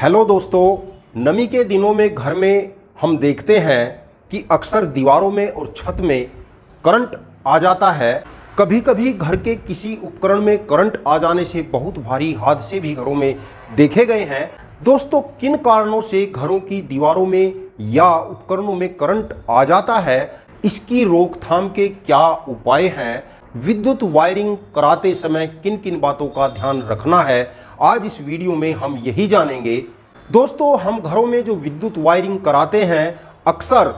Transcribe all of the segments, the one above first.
Hello दोस्तों, नमी के दिनों में घर में हम देखते हैं कि अक्सर दीवारों में और छत में करंट आ जाता है। कभी कभी घर के किसी उपकरण में करंट आ जाने से बहुत भारी हादसे भी घरों में देखे गए हैं। दोस्तों, किन कारणों से घरों की दीवारों में या उपकरणों में करंट आ जाता है, इसकी रोकथाम के क्या उपाय हैं, विद्युत वायरिंग कराते समय किन किन बातों का ध्यान रखना है, आज इस वीडियो में हम यही जानेंगे। दोस्तों, हम घरों में जो विद्युत वायरिंग कराते हैं, अक्सर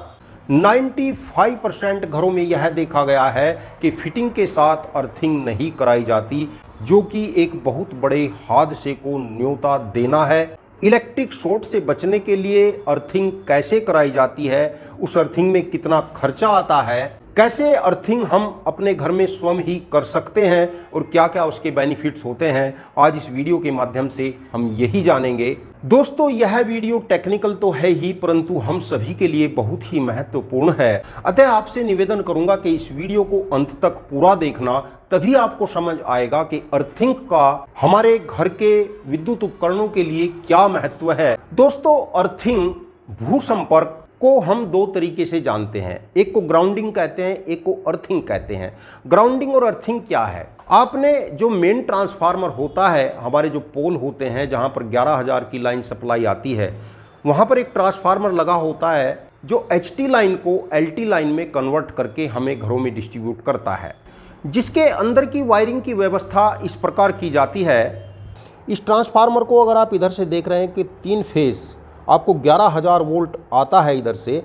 95% घरों में यह देखा गया है कि फिटिंग के साथ अर्थिंग नहीं कराई जाती, जो कि एक बहुत बड़े हादसे को न्योता देना है। इलेक्ट्रिक शॉर्ट से बचने के लिए अर्थिंग कैसे कराई जाती है, उस अर्थिंग में कितना खर्चा आता है, कैसे अर्थिंग हम अपने घर में स्वयं ही कर सकते हैं और क्या क्या उसके बेनिफिट्स होते हैं, आज इस वीडियो के माध्यम से हम यही जानेंगे। दोस्तों, यह वीडियो टेक्निकल तो है ही, परंतु हम सभी के लिए बहुत ही महत्वपूर्ण है। अतः आपसे निवेदन करूंगा कि इस वीडियो को अंत तक पूरा देखना, तभी आपको समझ आएगा कि अर्थिंग का हमारे घर के विद्युत उपकरणों के लिए क्या महत्व है। दोस्तों, अर्थिंग भू संपर्क को हम दो तरीके से जानते हैं, एक को ग्राउंडिंग कहते हैं, एक को अर्थिंग कहते हैं। ग्राउंडिंग और अर्थिंग क्या है? आपने जो मेन ट्रांसफार्मर होता है, हमारे जो पोल होते हैं जहां पर 11,000 की लाइन सप्लाई आती है, वहां पर एक ट्रांसफार्मर लगा होता है जो एचटी लाइन को एलटी लाइन में कन्वर्ट करके हमें घरों में डिस्ट्रीब्यूट करता है, जिसके अंदर की वायरिंग की व्यवस्था इस प्रकार की जाती है। इस ट्रांसफार्मर को अगर आप इधर से देख रहे हैं कि 3 फेस आपको 11,000 वोल्ट आता है इधर से,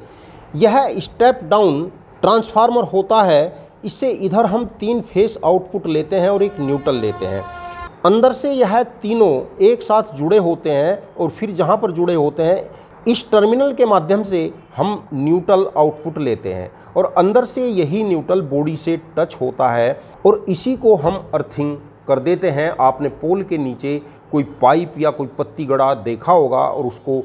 यह स्टेप डाउन ट्रांसफार्मर होता है। इससे इधर हम 3 फेस आउटपुट लेते हैं और एक न्यूट्रल लेते हैं। अंदर से यह तीनों एक साथ जुड़े होते हैं और फिर जहां पर जुड़े होते हैं, इस टर्मिनल के माध्यम से हम न्यूट्रल आउटपुट लेते हैं और अंदर से यही न्यूट्रल बॉडी से टच होता है और इसी को हम अर्थिंग कर देते हैं। आपने पोल के नीचे कोई पाइप या कोई पत्ती गड़ा देखा होगा और उसको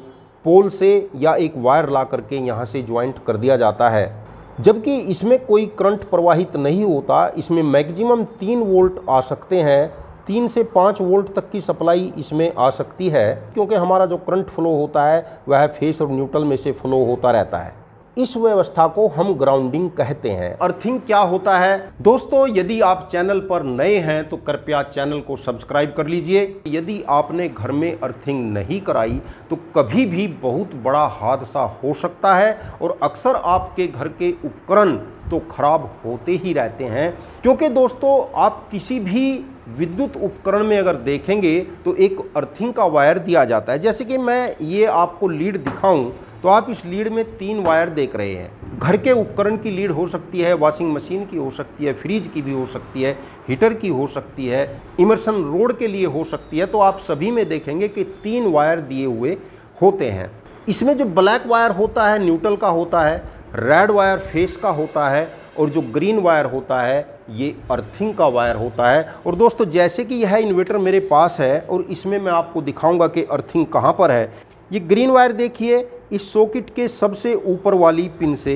पोल से या एक वायर ला करके यहाँ से ज्वाइंट कर दिया जाता है, जबकि इसमें कोई करंट प्रवाहित नहीं होता। इसमें मैक्सिमम 3 वोल्ट आ सकते हैं, 3 से 5 वोल्ट तक की सप्लाई इसमें आ सकती है, क्योंकि हमारा जो करंट फ्लो होता है वह फेस और न्यूट्रल में से फ्लो होता रहता है। इस व्यवस्था को हम ग्राउंडिंग कहते हैं। अर्थिंग क्या होता है? दोस्तों, यदि आप चैनल पर नए हैं तो कृपया चैनल को सब्सक्राइब कर लीजिए। यदि आपने घर में अर्थिंग नहीं कराई तो कभी भी बहुत बड़ा हादसा हो सकता है और अक्सर आपके घर के उपकरण तो खराब होते ही रहते हैं, क्योंकि दोस्तों, आप किसी भी विद्युत उपकरण में अगर देखेंगे तो एक अर्थिंग का वायर दिया जाता है। जैसे कि मैं ये आपको लीड दिखाऊं तो आप इस लीड में 3 वायर देख रहे हैं। घर के उपकरण की लीड हो सकती है, वॉशिंग मशीन की हो सकती है, फ्रिज की भी हो सकती है, हीटर की हो सकती है, इमर्शन रोड के लिए हो सकती है। तो आप सभी में देखेंगे कि 3 वायर दिए हुए होते हैं। इसमें जो ब्लैक वायर होता है न्यूट्रल का होता है, रेड वायर फेस का होता है और जो ग्रीन वायर होता है ये अर्थिंग का वायर होता है। और दोस्तों, जैसे कि यह इन्वर्टर मेरे पास है और इसमें मैं आपको दिखाऊंगा कि अर्थिंग कहाँ पर है। ये ग्रीन वायर देखिए, इस सॉकेट के सबसे ऊपर वाली पिन से,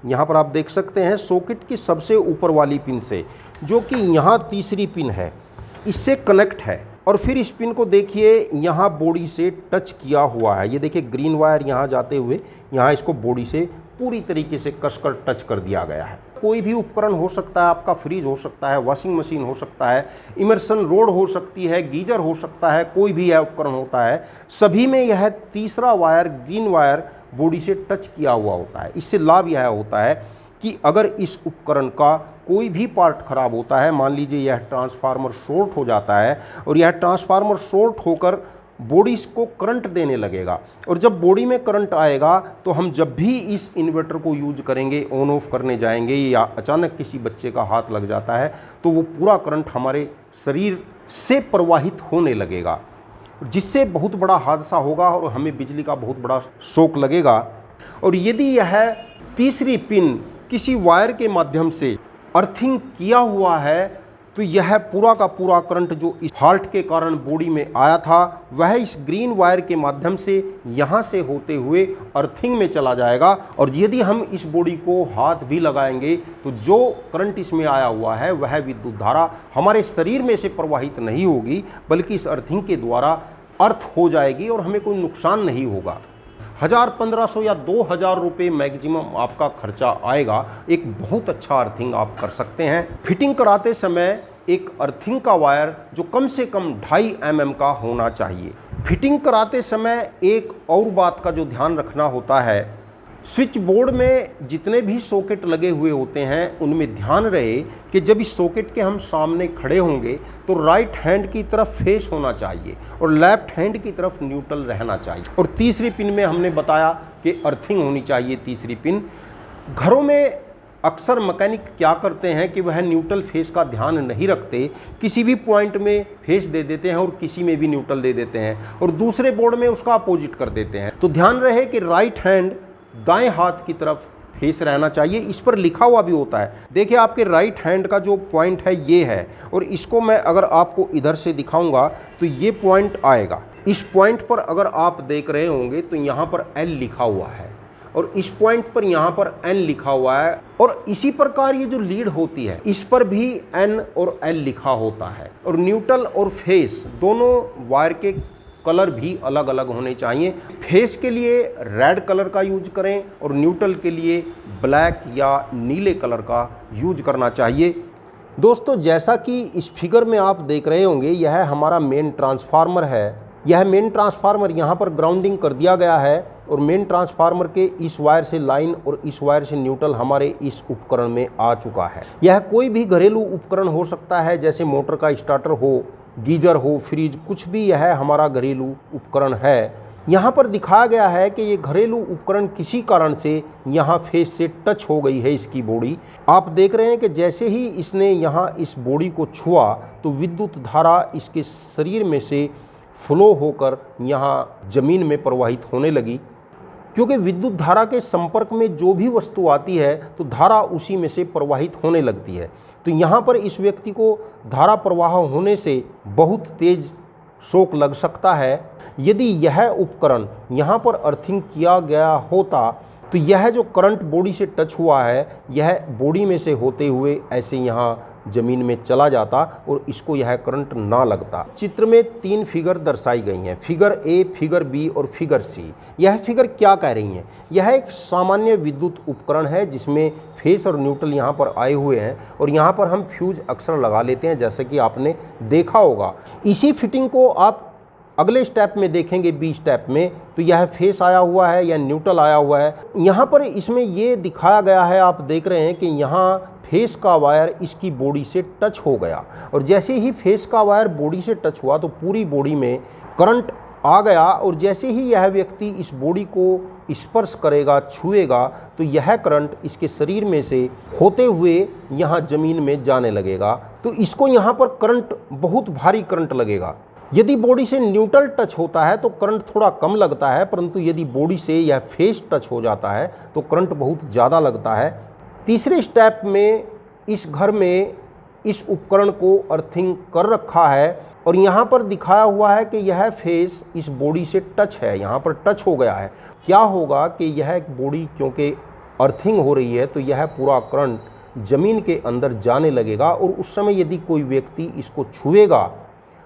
यहाँ पर आप देख सकते हैं सॉकेट की सबसे ऊपर वाली पिन से, जो कि यहाँ तीसरी पिन है, इससे कनेक्ट है। और फिर इस पिन को देखिए, यहाँ बॉडी से टच किया हुआ है। ये देखिए ग्रीन वायर यहाँ जाते हुए यहाँ इसको बॉडी से पूरी तरीके से कसकर टच कर दिया गया है। कोई भी उपकरण हो सकता है, आपका फ्रिज हो सकता है, वॉशिंग मशीन हो सकता है, इमर्शन रोड हो सकती है, गीजर हो सकता है, कोई भी यह उपकरण होता है, सभी में यह तीसरा वायर ग्रीन वायर बॉडी से टच किया हुआ होता है। इससे लाभ यह होता है कि अगर इस उपकरण का कोई भी पार्ट खराब होता है, मान लीजिए यह ट्रांसफार्मर शॉर्ट हो जाता है और यह ट्रांसफार्मर शॉर्ट होकर बॉडी को करंट देने लगेगा, और जब बॉडी में करंट आएगा तो हम जब भी इस इन्वर्टर को यूज करेंगे, ऑन ऑफ करने जाएंगे या अचानक किसी बच्चे का हाथ लग जाता है तो वो पूरा करंट हमारे शरीर से प्रवाहित होने लगेगा, जिससे बहुत बड़ा हादसा होगा और हमें बिजली का बहुत बड़ा शॉक लगेगा। और यदि यह तीसरी पिन किसी वायर के माध्यम से अर्थिंग किया हुआ है तो यह पूरा का पूरा करंट जो इस फॉल्ट के कारण बॉडी में आया था, वह इस ग्रीन वायर के माध्यम से यहाँ से होते हुए अर्थिंग में चला जाएगा। और यदि हम इस बॉडी को हाथ भी लगाएंगे तो जो करंट इसमें आया हुआ है वह विद्युत धारा हमारे शरीर में से प्रवाहित नहीं होगी, बल्कि इस अर्थिंग के द्वारा अर्थ हो जाएगी और हमें कोई नुकसान नहीं होगा। 1000, 1500 या 2000 रुपये मैक्सिमम आपका खर्चा आएगा। एक बहुत अच्छा अर्थिंग आप कर सकते हैं। फिटिंग कराते समय एक अर्थिंग का वायर जो कम से कम 2.5 mm का होना चाहिए। फिटिंग कराते समय एक और बात का जो ध्यान रखना होता है, स्विच बोर्ड में जितने भी सॉकेट लगे हुए होते हैं उनमें ध्यान रहे कि जब इस सॉकेट के हम सामने खड़े होंगे तो राइट हैंड की तरफ फेस होना चाहिए और लेफ्ट हैंड की तरफ न्यूट्रल रहना चाहिए। और तीसरी पिन में हमने बताया कि अर्थिंग होनी चाहिए। तीसरी पिन, घरों में अक्सर मैकेनिक क्या करते हैं कि वह न्यूट्रल फेस का ध्यान नहीं रखते, किसी भी पॉइंट में फेस दे देते हैं और किसी में भी न्यूट्रल दे देते हैं और दूसरे बोर्ड में उसका अपोजिट कर देते हैं। तो ध्यान रहे कि राइट हैंड दाएं हाथ की तरफ फेस रहना चाहिए। इस पर लिखा हुआ भी होता है। देखिए आपके राइट हैंड का जो पॉइंट है ये है और इसको मैं अगर आपको इधर से दिखाऊंगा तो ये पॉइंट आएगा। इस पॉइंट पर अगर आप देख रहे होंगे तो यहाँ पर L लिखा हुआ है और इस पॉइंट पर यहाँ पर N लिखा हुआ है और इसी प्रकार ये जो लीड होती है इस पर भी N और L लिखा होता है। और न्यूट्रल और फेस दोनों वायर के कलर भी अलग अलग होने चाहिए। फेस के लिए रेड कलर का यूज करें और न्यूट्रल के लिए ब्लैक या नीले कलर का यूज करना चाहिए। दोस्तों, जैसा कि इस फिगर में आप देख रहे होंगे, यह हमारा मेन ट्रांसफार्मर है। यह मेन ट्रांसफार्मर यहाँ पर ग्राउंडिंग कर दिया गया है और मेन ट्रांसफार्मर के इस वायर से लाइन और इस वायर से न्यूट्रल हमारे इस उपकरण में आ चुका है। यह कोई भी घरेलू उपकरण हो सकता है, जैसे मोटर का स्टार्टर हो, गीजर हो, फ्रिज, कुछ भी यह हमारा घरेलू उपकरण है। यहाँ पर दिखाया गया है कि ये घरेलू उपकरण किसी कारण से यहाँ फेस से टच हो गई है इसकी बॉडी। आप देख रहे हैं कि जैसे ही इसने यहाँ इस बॉडी को छुआ तो विद्युत धारा इसके शरीर में से फ्लो होकर यहाँ ज़मीन में प्रवाहित होने लगी। क्योंकि विद्युत धारा के संपर्क में जो भी वस्तु आती है तो धारा उसी में से प्रवाहित होने लगती है। तो यहाँ पर इस व्यक्ति को धारा प्रवाह होने से बहुत तेज शॉक लग सकता है। यदि यह उपकरण यहाँ पर अर्थिंग किया गया होता तो यह जो करंट बॉडी से टच हुआ है यह बॉडी में से होते हुए ऐसे यहाँ ज़मीन में चला जाता और इसको यह करंट ना लगता। चित्र में 3 फिगर दर्शाई गई हैं, फिगर ए, फिगर बी और फिगर सी। यह फिगर क्या कह रही हैं? यह एक सामान्य विद्युत उपकरण है जिसमें फेस और न्यूट्रल यहाँ पर आए हुए हैं और यहाँ पर हम फ्यूज अक्सर लगा लेते हैं, जैसे कि आपने देखा होगा। इसी फिटिंग को आप अगले स्टेप में देखेंगे, बी स्टेप में, तो यह फेस आया हुआ है या न्यूट्रल आया हुआ है। यहाँ पर इसमें ये दिखाया गया है, आप देख रहे हैं कि यहाँ फेस का वायर इसकी बॉडी से टच हो गया और जैसे ही फेस का वायर बॉडी से टच हुआ तो पूरी बॉडी में करंट आ गया और जैसे ही यह व्यक्ति इस बॉडी को स्पर्श करेगा, छुएगा, तो यह करंट इसके शरीर में से होते हुए यहाँ ज़मीन में जाने लगेगा। तो इसको यहाँ पर करंट, बहुत भारी करंट लगेगा। यदि बॉडी से न्यूट्रल टच होता है तो करंट थोड़ा कम लगता है, परंतु यदि बॉडी से यह फेस टच हो जाता है तो करंट बहुत ज़्यादा लगता है। तीसरे स्टेप में इस घर में इस उपकरण को अर्थिंग कर रखा है और यहाँ पर दिखाया हुआ है कि यह फेस इस बॉडी से टच है, यहाँ पर टच हो गया है। क्या होगा कि यह बॉडी क्योंकि अर्थिंग हो रही है तो यह पूरा करंट ज़मीन के अंदर जाने लगेगा और उस समय यदि कोई व्यक्ति इसको छुएगा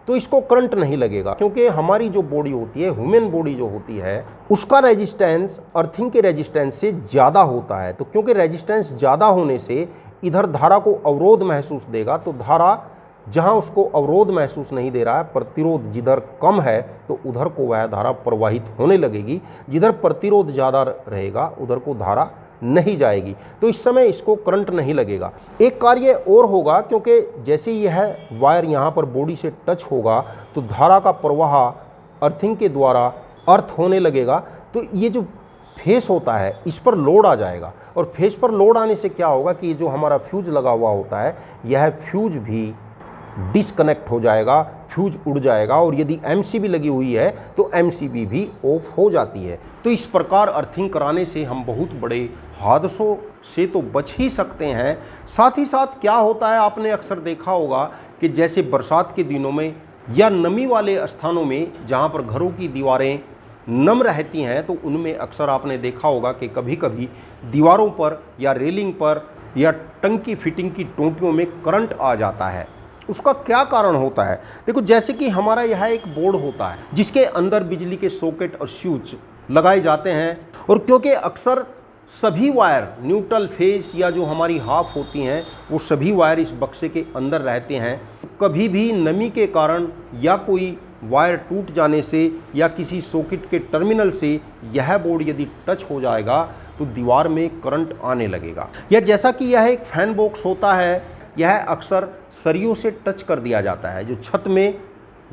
तो इसको करंट नहीं लगेगा, क्योंकि हमारी जो बॉडी होती है, ह्यूमन बॉडी जो होती है, उसका रेजिस्टेंस अर्थिंग के रेजिस्टेंस से ज़्यादा होता है। तो क्योंकि रेजिस्टेंस ज़्यादा होने से इधर धारा को अवरोध महसूस देगा, तो धारा जहां उसको अवरोध महसूस नहीं दे रहा है, प्रतिरोध जिधर कम है तो उधर को वह धारा प्रवाहित होने लगेगी, जिधर प्रतिरोध ज़्यादा रहेगा उधर को धारा नहीं जाएगी। तो इस समय इसको करंट नहीं लगेगा। एक कार्य और होगा, क्योंकि जैसे यह वायर यहाँ पर बॉडी से टच होगा तो धारा का प्रवाह अर्थिंग के द्वारा अर्थ होने लगेगा। तो ये जो फेस होता है इस पर लोड आ जाएगा और फेस पर लोड आने से क्या होगा कि ये जो हमारा फ्यूज लगा हुआ होता है यह फ्यूज भी डिस्कनेक्ट हो जाएगा, फ्यूज उड़ जाएगा और यदि एमसीबी लगी हुई है तो एमसीबी भी ऑफ हो जाती है। तो इस प्रकार अर्थिंग कराने से हम बहुत बड़े हादसों से तो बच ही सकते हैं। साथ ही साथ क्या होता है, आपने अक्सर देखा होगा कि जैसे बरसात के दिनों में या नमी वाले स्थानों में जहाँ पर घरों की दीवारें नम रहती हैं तो उनमें अक्सर आपने देखा होगा कि कभी कभी दीवारों पर या रेलिंग पर या टंकी फिटिंग की टोंटियों में करंट आ जाता है। उसका क्या कारण होता है? देखो, जैसे कि हमारा यह एक बोर्ड होता है जिसके अंदर बिजली के सॉकेट और स्विच लगाए जाते हैं, और क्योंकि अक्सर सभी वायर न्यूट्रल फेस या जो हमारी हाफ होती हैं वो सभी वायर इस बक्से के अंदर रहते हैं, कभी भी नमी के कारण या कोई वायर टूट जाने से या किसी सॉकेट के टर्मिनल से यह बोर्ड यदि टच हो जाएगा तो दीवार में करंट आने लगेगा। या जैसा कि यह एक फैन बॉक्स होता है, यह अक्सर सरियों से टच कर दिया जाता है। जो छत में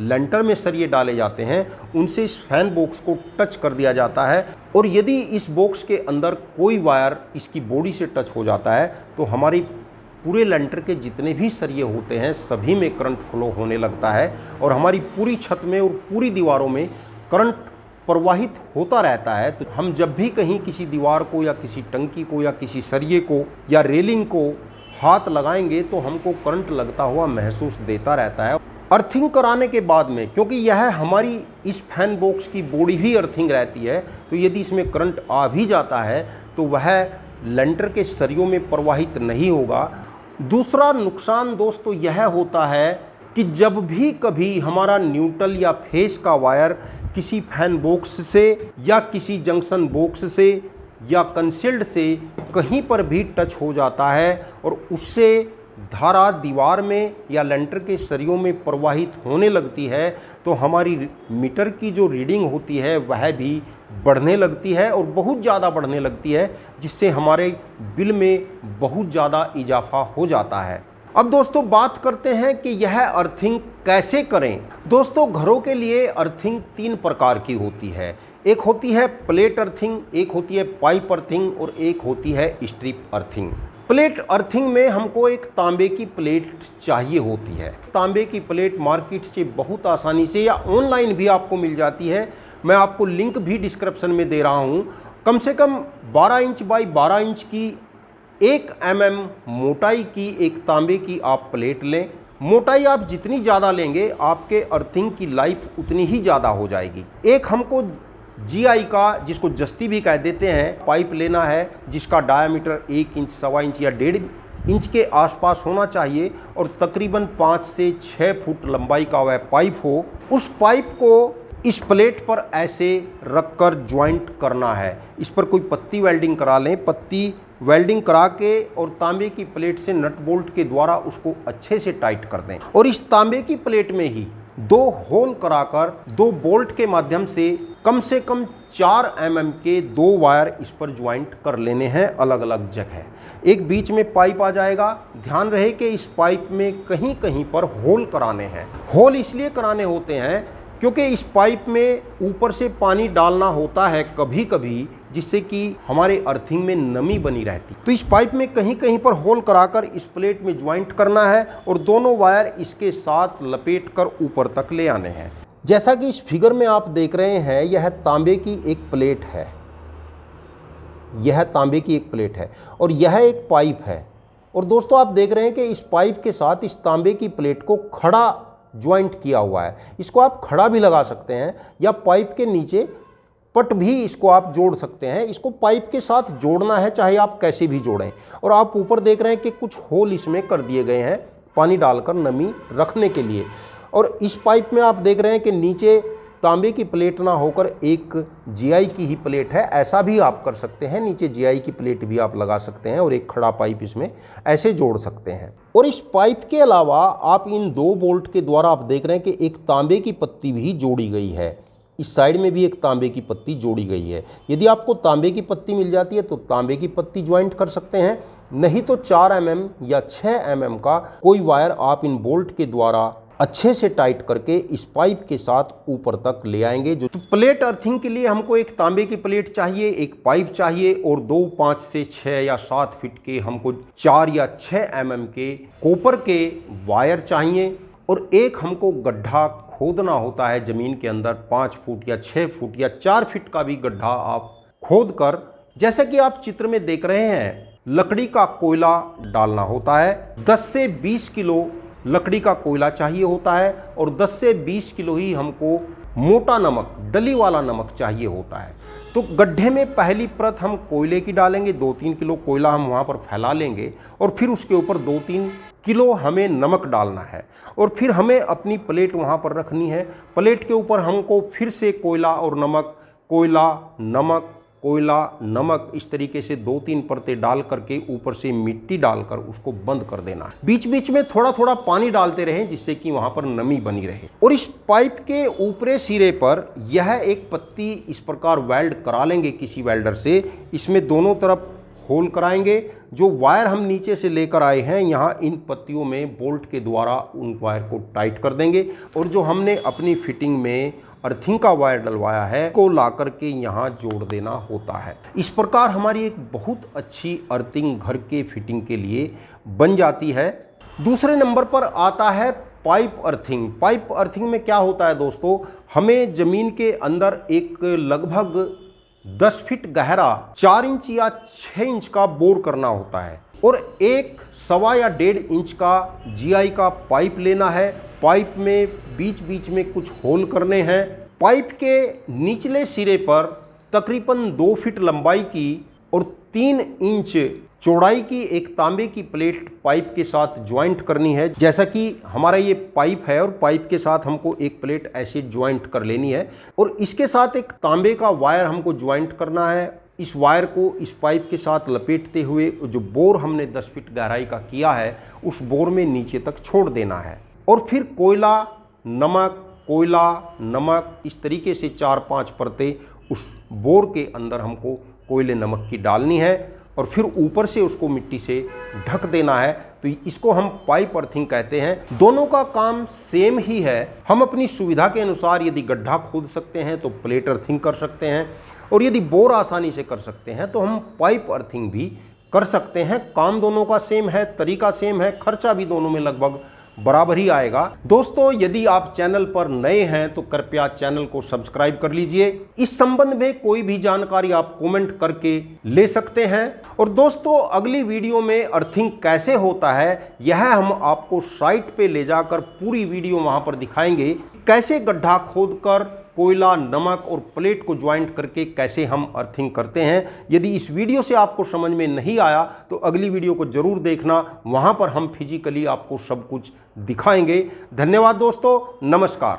लेंटर में सरिये डाले जाते हैं उनसे इस फैन बॉक्स को टच कर दिया जाता है, और यदि इस बॉक्स के अंदर कोई वायर इसकी बॉडी से टच हो जाता है तो हमारी पूरे लेंटर के जितने भी सरिये होते हैं सभी में करंट फ्लो होने लगता है, और हमारी पूरी छत में और पूरी दीवारों में करंट प्रवाहित होता रहता है। तो हम जब भी कहीं किसी दीवार को या किसी टंकी को या किसी सरिये को या रेलिंग को हाथ लगाएंगे तो हमको करंट लगता हुआ महसूस देता रहता है। अर्थिंग कराने के बाद में, क्योंकि यह हमारी इस फैन बॉक्स की बॉडी भी अर्थिंग रहती है, तो यदि इसमें करंट आ भी जाता है तो वह लेंटर के सरियों में प्रवाहित नहीं होगा। दूसरा नुकसान दोस्तों यह होता है कि जब भी कभी हमारा न्यूट्रल या फेस का वायर किसी फैन बॉक्स से या किसी जंक्शन बॉक्स से या कंसील्ड से कहीं पर भी टच हो जाता है और उससे धारा दीवार में या लेंटर के सरियों में प्रवाहित होने लगती है, तो हमारी मीटर की जो रीडिंग होती है वह भी बढ़ने लगती है और बहुत ज़्यादा बढ़ने लगती है, जिससे हमारे बिल में बहुत ज़्यादा इजाफा हो जाता है। अब दोस्तों बात करते हैं कि यह अर्थिंग कैसे करें। दोस्तों, घरों के लिए अर्थिंग 3 प्रकार की होती है। एक होती है प्लेट अर्थिंग, एक होती है पाइप अर्थिंग और एक होती है स्ट्रिप अर्थिंग। प्लेट अर्थिंग में हमको एक तांबे की प्लेट चाहिए होती है। तांबे की प्लेट मार्केट से बहुत आसानी से या ऑनलाइन भी आपको मिल जाती है। मैं आपको लिंक भी डिस्क्रिप्शन में दे रहा हूँ। कम से कम 12 इंच बाई 12 इंच की 1 mm मोटाई की एक तांबे की आप प्लेट लें। मोटाई आप जितनी ज़्यादा लेंगे आपके अर्थिंग की लाइफ उतनी ही ज़्यादा हो जाएगी। एक हमको GI का, जिसको जस्ती भी कह देते हैं, पाइप लेना है जिसका डायामीटर 1 इंच, 1.25 इंच या 1.5 इंच के आसपास होना चाहिए और तकरीबन 5 से 6 फुट लंबाई का वह पाइप हो। उस पाइप को इस प्लेट पर ऐसे रखकर ज्वाइंट करना है। इस पर कोई पत्ती वेल्डिंग करा लें, पत्ती वेल्डिंग करा के और तांबे की प्लेट से नट बोल्ट के द्वारा उसको अच्छे से टाइट कर दें, और इस तांबे की प्लेट में ही 2 होल कराकर 2 बोल्ट के माध्यम से कम 4 mm के 2 वायर इस पर ज्वाइंट कर लेने हैं अलग अलग जगह। एक बीच में पाइप आ जाएगा। ध्यान रहे कि इस पाइप में कहीं कहीं पर होल कराने हैं। होल इसलिए कराने होते हैं क्योंकि इस पाइप में ऊपर से पानी डालना होता है कभी कभी, जिससे कि हमारे अर्थिंग में नमी बनी रहती। तो इस पाइप में कहीं कहीं पर होल कराकर इस प्लेट में ज्वाइंट करना है और दोनों वायर इसके साथ लपेट कर ऊपर तक ले आने हैं। जैसा कि इस फिगर में आप देख रहे हैं, यह तांबे की एक प्लेट है, यह तांबे की एक प्लेट है और यह एक पाइप है। और दोस्तों आप देख रहे हैं कि इस पाइप के साथ इस तांबे की प्लेट को खड़ा ज्वाइंट किया हुआ है। इसको आप खड़ा भी लगा सकते हैं या पाइप के नीचे पट भी इसको आप जोड़ सकते हैं। इसको पाइप के साथ जोड़ना है, चाहे आप कैसे भी जोड़ें। और आप ऊपर देख रहे हैं कि कुछ होल इसमें कर दिए गए हैं पानी डालकर नमी रखने के लिए। और इस पाइप में आप देख रहे हैं कि नीचे तांबे की प्लेट ना होकर एक GI की ही प्लेट है। ऐसा भी आप कर सकते हैं, नीचे GI की प्लेट भी आप लगा सकते हैं और एक खड़ा पाइप इसमें ऐसे जोड़ सकते हैं। और इस पाइप के अलावा आप इन 2 बोल्ट के द्वारा आप देख रहे हैं कि एक तांबे की पत्ती भी जोड़ी गई है। इस साइड में भी एक तांबे की पत्ती जोड़ी गई है। यदि आपको तांबे की पत्ती मिल जाती है तो तांबे की पत्ती ज्वाइंट कर सकते हैं, नहीं तो 4 mm या 6 mm का कोई वायर आप इन बोल्ट के द्वारा अच्छे से टाइट करके इस पाइप के साथ ऊपर तक ले आएंगे। जो तो प्लेट अर्थिंग के लिए हमको एक तांबे की प्लेट चाहिए, एक पाइप चाहिए और 2, 5 से 6 या 7 फीट के हमको 4 या 6 mm के कॉपर के वायर चाहिए। और एक हमको गड्ढा खोदना होता है ज़मीन के अंदर, 5 फुट या 6 फुट या 4 फीट का भी गड्ढा आप खोद कर, जैसा कि आप चित्र में देख रहे हैं, लकड़ी का कोयला डालना होता है। 10 से 20 किलो लकड़ी का कोयला चाहिए होता है और 10 से 20 किलो ही हमको मोटा नमक, डली वाला नमक चाहिए होता है। तो गड्ढे में पहली परत हम कोयले की डालेंगे, 2-3 किलो कोयला हम वहाँ पर फैला लेंगे और फिर उसके ऊपर 2-3 किलो हमें नमक डालना है और फिर हमें अपनी प्लेट वहाँ पर रखनी है। प्लेट के ऊपर हमको फिर से कोयला और नमक, कोयला नमक, कोयला नमक, इस तरीके से 2-3 परतें डाल करके ऊपर से मिट्टी डालकर उसको बंद कर देना है। बीच बीच में थोड़ा थोड़ा पानी डालते रहें जिससे कि वहाँ पर नमी बनी रहे। और इस पाइप के ऊपरी सिरे पर यह एक पत्ती इस प्रकार वेल्ड करा लेंगे किसी वेल्डर से। इसमें दोनों तरफ होल कराएंगे। जो वायर हम नीचे से लेकर आए हैं, यहाँ इन पत्तियों में बोल्ट के द्वारा उन वायर को टाइट कर देंगे और जो हमने अपनी फिटिंग में अर्थिंग का वायर डलवाया है को ला करके यहाँ जोड़ देना होता है। इस प्रकार हमारी एक बहुत अच्छी अर्थिंग घर के फिटिंग के लिए बन जाती है। दूसरे नंबर पर आता है पाइप अर्थिंग। पाइप अर्थिंग में क्या होता है दोस्तों, हमें जमीन के अंदर एक लगभग 10 फीट गहरा 4 इंच या 6 इंच का बोर करना होता है और एक 1.25 या 1.5 इंच का जीआई का पाइप लेना है। पाइप में बीच बीच में कुछ होल करने हैं। पाइप के निचले सिरे पर तकरीबन 2 फीट लंबाई की और 3 इंच चौड़ाई की एक तांबे की प्लेट पाइप के साथ ज्वाइंट करनी है। जैसा कि हमारा ये पाइप है और पाइप के साथ हमको एक प्लेट ऐसे ज्वाइंट कर लेनी है और इसके साथ एक तांबे का वायर हमको ज्वाइंट करना है। इस वायर को इस पाइप के साथ लपेटते हुए जो बोर हमने 10 फीट गहराई का किया है उस बोर में नीचे तक छोड़ देना है और फिर कोयला नमक, कोयला नमक, इस तरीके से 4-5 परतें उस बोर के अंदर हमको कोयले नमक की डालनी है और फिर ऊपर से उसको मिट्टी से ढक देना है। तो इसको हम पाइप अर्थिंग कहते हैं। दोनों का काम सेम ही है। हम अपनी सुविधा के अनुसार यदि गड्ढा खोद सकते हैं तो प्लेट अर्थिंग कर सकते हैं और यदि बोर आसानी से कर सकते हैं तो हम पाइप अर्थिंग भी कर सकते हैं। काम दोनों का सेम है, तरीका सेम है, खर्चा भी दोनों में लगभग बराबर ही आएगा। दोस्तों, यदि आप चैनल पर नए हैं तो कृपया चैनल को सब्सक्राइब कर लीजिए। इस संबंध में कोई भी जानकारी आप कमेंट करके ले सकते हैं। और दोस्तों, अगली वीडियो में अर्थिंग कैसे होता है यह हम आपको साइट पे ले जाकर पूरी वीडियो वहां पर दिखाएंगे। कैसे गड्ढा खोदकर कोयला, नमक और प्लेट को ज्वाइंट करके कैसे हम अर्थिंग करते हैं। यदि इस वीडियो से आपको समझ में नहीं आया तो अगली वीडियो को जरूर देखना, वहां पर हम फिजिकली आपको सब कुछ दिखाएंगे। धन्यवाद दोस्तों, नमस्कार।